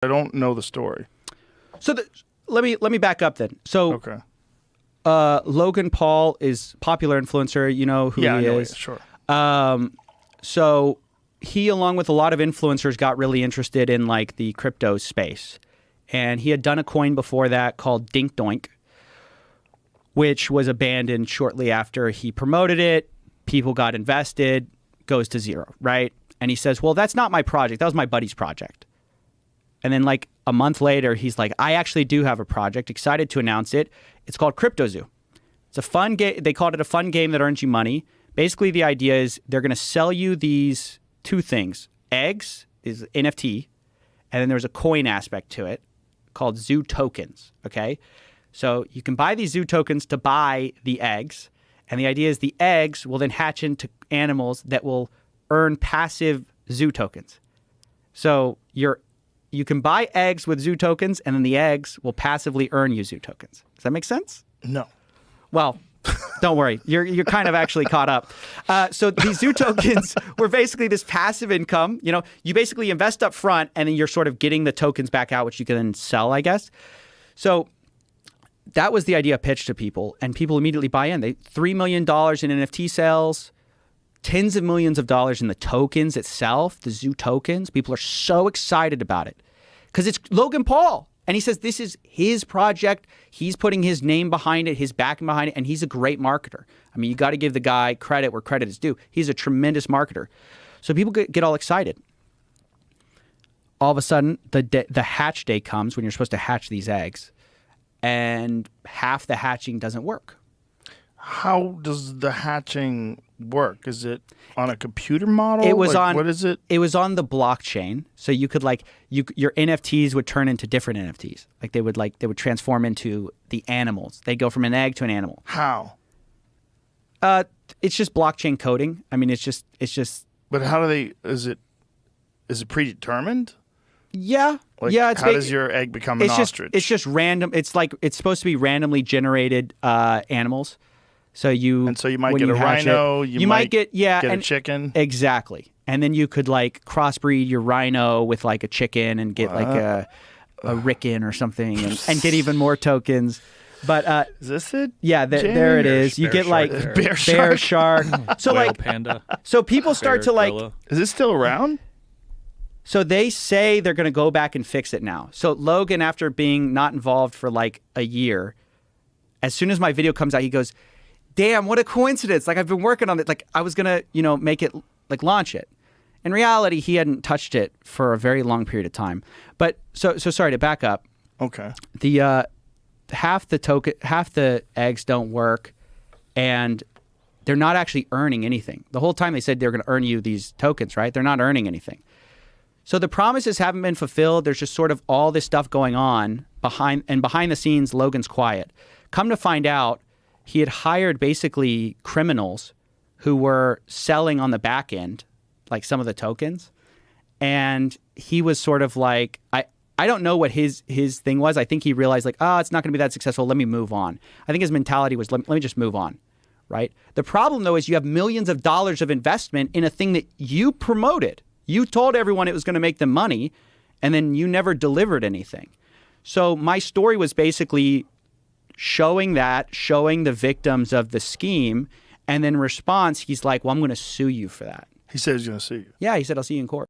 I don't know the story. So let me back up then. So Okay. Logan Paul is popular influencer. You know who he I know is. Sure. So he, along with a lot of influencers, got really interested in like the crypto space. And he had done a coin before that called Dink Doink, which was abandoned shortly after he promoted it. People got invested, goes to zero, right? And he says, well, that's not my project. That was my buddy's project. And then like a month later, he's like, I actually do have a project, excited to announce it. It's called CryptoZoo. It's a fun game. They called it a fun game that earns you money. Basically, the idea is they're going to sell you these two things. Eggs is NFT, and then there's a coin aspect to it called Zoo tokens, okay? So you can buy these Zoo tokens to buy the eggs, and the idea is the eggs will then hatch into animals that will earn passive Zoo tokens. So you can buy eggs with Zoo tokens, and then the eggs will passively earn you Zoo tokens. Does that make sense? No. Well, don't worry. You're kind of actually caught up. So these Zoo tokens were basically this passive income. You know, you basically invest up front, and then you're sort of getting the tokens back out, which you can then sell, I guess. So that was the idea pitched to people, and people immediately buy in. $3 million in NFT sales, tens of millions of dollars in the tokens itself, the Zoo tokens. People are so excited about it because it's Logan Paul. And he says this is his project. He's putting his name behind it, his backing behind it, and he's a great marketer. I mean, you got to give the guy credit where credit is due. He's a tremendous marketer. So people get all excited. All of a sudden, the hatch day comes when you're supposed to hatch these eggs, and half the hatching doesn't work. How does the hatching work? Is it on a computer model? It was on. What is it? It was on the blockchain, so you could your NFTs would turn into different NFTs. They would transform into the animals. They go from an egg to an animal. How? It's just blockchain coding. I mean, it's just. But how do they? Is it predetermined? Yeah. How does your egg become an ostrich? It's just random. It's supposed to be randomly generated animals. So you might get a rhino. You might get a chicken. Exactly. And then you could crossbreed your rhino with a chicken and get a ricken or something and get even more tokens. But is this it? Yeah, there it is. You get bear shark. So whale panda. So people start to gorilla. Is this still around? So they say they're going to go back and fix it now. So Logan, after being not involved for a year, as soon as my video comes out, he goes, damn, what a coincidence. I've been working on it. I was going to, make it, launch it. In reality, he hadn't touched it for a very long period of time. But so sorry to back up. Okay. The half the eggs don't work, and they're not actually earning anything. The whole time they said they're going to earn you these tokens, right? They're not earning anything. So the promises haven't been fulfilled. There's just sort of all this stuff going on behind the scenes. Logan's quiet. Come to find out, he had hired basically criminals who were selling on the back end, some of the tokens. And he was sort of I don't know what his thing was. I think he realized it's not going to be that successful. Let me move on. I think his mentality was, let me just move on, right? The problem, though, is you have millions of dollars of investment in a thing that you promoted. You told everyone it was going to make them money, and then you never delivered anything. So my story was basically showing the victims of the scheme, and then in response, he's like, well, I'm going to sue you for that. He said he's going to sue you. Yeah, he said, I'll see you in court.